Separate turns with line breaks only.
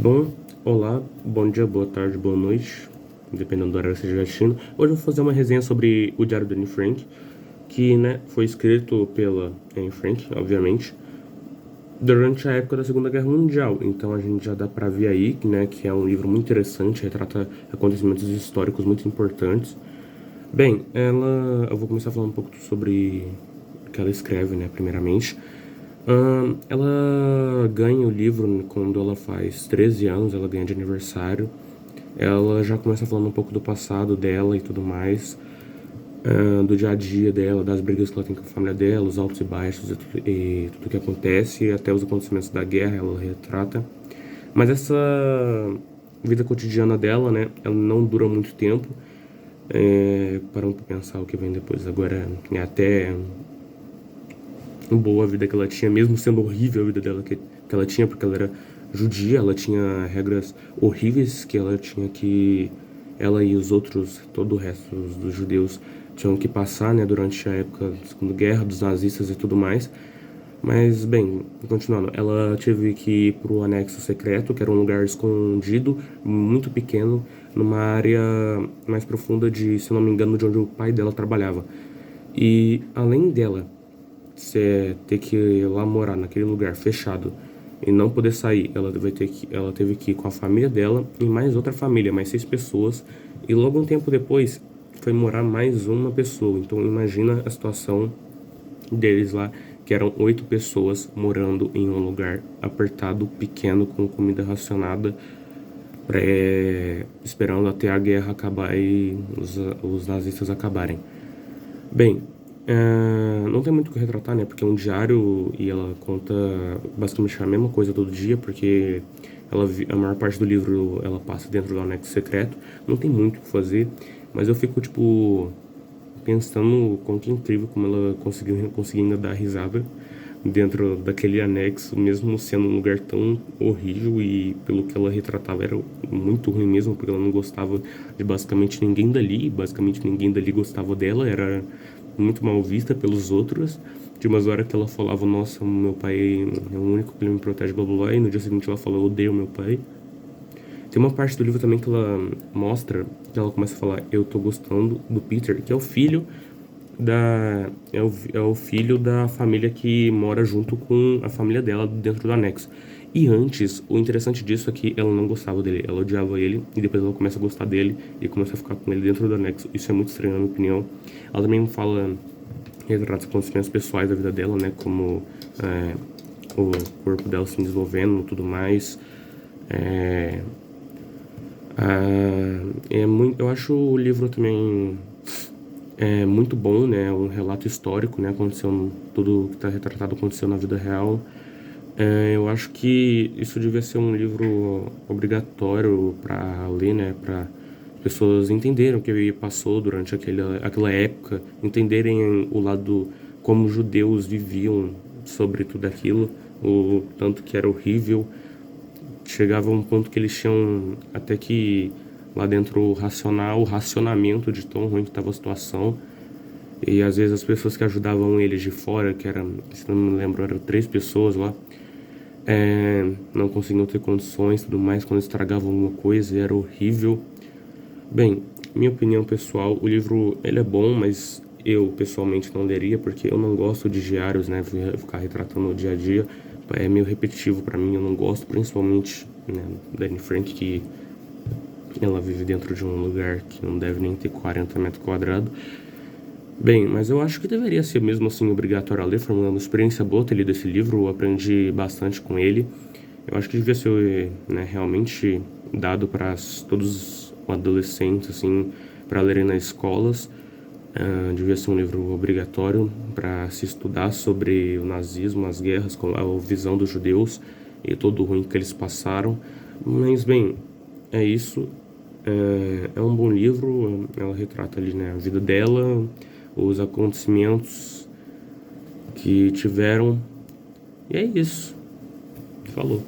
Bom, olá, bom dia, boa tarde, boa noite, dependendo do horário que você estiver assistindo. Hoje eu vou fazer uma resenha sobre o Diário da Anne Frank, que, né, foi escrito pela Anne Frank, obviamente, durante a época da Segunda Guerra Mundial. Então a gente já dá pra ver aí, né, que é um livro muito interessante, retrata acontecimentos históricos muito importantes. Bem, eu vou começar falando um pouco sobre o que ela escreve, né, primeiramente. Ela ganha o livro quando ela faz 13 anos, ela ganha de aniversário. Ela já começa falando um pouco do passado dela e tudo mais, do dia a dia dela, das brigas que ela tem com a família dela, os altos e baixos e tudo que acontece, até os acontecimentos da guerra ela retrata. Mas essa vida cotidiana dela, né, ela não dura muito tempo. Parando pra pensar o que vem depois agora, é até boa a vida que ela tinha, mesmo sendo horrível a vida dela que ela tinha, porque ela era judia, ela tinha regras horríveis que ela tinha que, ela e os outros, todo o resto dos judeus tinham que passar, né, durante a época da Segunda Guerra, dos nazistas e tudo mais. Mas, bem, continuando, ela teve que ir pro anexo secreto, que era um lugar escondido, muito pequeno, numa área mais profunda de, se não me engano, de onde o pai dela trabalhava. E além dela ter que ir lá morar naquele lugar fechado e não poder sair, ela teve que ir com a família dela e mais outra família, mais 6 pessoas. E logo um tempo depois foi morar mais uma pessoa. Então imagina a situação deles lá, que eram 8 pessoas morando em um lugar apertado, pequeno, com comida racionada, esperando até a guerra acabar e os nazistas acabarem. Bem, não tem muito o que retratar, né? Porque é um diário e ela conta basicamente a mesma coisa todo dia, porque a maior parte do livro ela passa dentro do anexo secreto. Não tem muito o que fazer, mas eu fico, tipo, pensando como que é incrível como ela conseguiu ainda dar risada dentro daquele anexo, mesmo sendo um lugar tão horrível e pelo que ela retratava era muito ruim mesmo, porque ela não gostava de basicamente ninguém dali, basicamente ninguém dali gostava dela, era muito mal vista pelos outros. Tinha umas horas que ela falava, nossa, meu pai é o único que me protege, blá blá blá, e no dia seguinte ela falou, eu odeio meu pai. Tem uma parte do livro também que ela mostra, que ela começa a falar, eu tô gostando do Peter, que é o filho é o filho da família que mora junto com a família dela dentro do anexo. E antes, o interessante disso é que ela não gostava dele, ela odiava ele, e depois ela começa a gostar dele e começa a ficar com ele dentro do anexo. Isso é muito estranho, na minha opinião. Ela também fala, retrata os acontecimentos pessoais da vida dela, né, como o corpo dela se desenvolvendo e tudo mais. Eu acho o livro também muito bom, né? Um relato histórico, né? Tudo que está retratado aconteceu na vida real. Eu acho que isso devia ser um livro obrigatório para ler, né? Para pessoas entenderem o que passou durante aquela época, entenderem o lado como os judeus viviam sobre tudo aquilo, o tanto que era horrível. Chegava a um ponto que eles tinham até que lá dentro racionar o racionamento de tão ruim que estava a situação. E às vezes as pessoas que ajudavam eles de fora, que eram, se não me lembro, eram 3 pessoas lá, não conseguiam ter condições e tudo mais, quando estragavam alguma coisa, era horrível. Bem, minha opinião pessoal, o livro ele é bom, mas eu pessoalmente não leria, porque eu não gosto de diários, né, ficar retratando o dia a dia, é meio repetitivo pra mim, eu não gosto, principalmente, né, da Anne Frank, que ela vive dentro de um lugar que não deve nem ter 40 metros quadrados. Bem, mas eu acho que deveria ser mesmo assim obrigatório a ler, foi uma experiência boa ter lido esse livro, eu aprendi bastante com ele. Eu acho que devia ser, né, realmente dado para todos os adolescentes, assim, para lerem nas escolas. Devia ser um livro obrigatório para se estudar sobre o nazismo, as guerras, com a visão dos judeus e todo o ruim que eles passaram. Mas, bem, é isso. É um bom livro, ela retrata ali, né, a vida dela, os acontecimentos que tiveram. E é isso. Falou.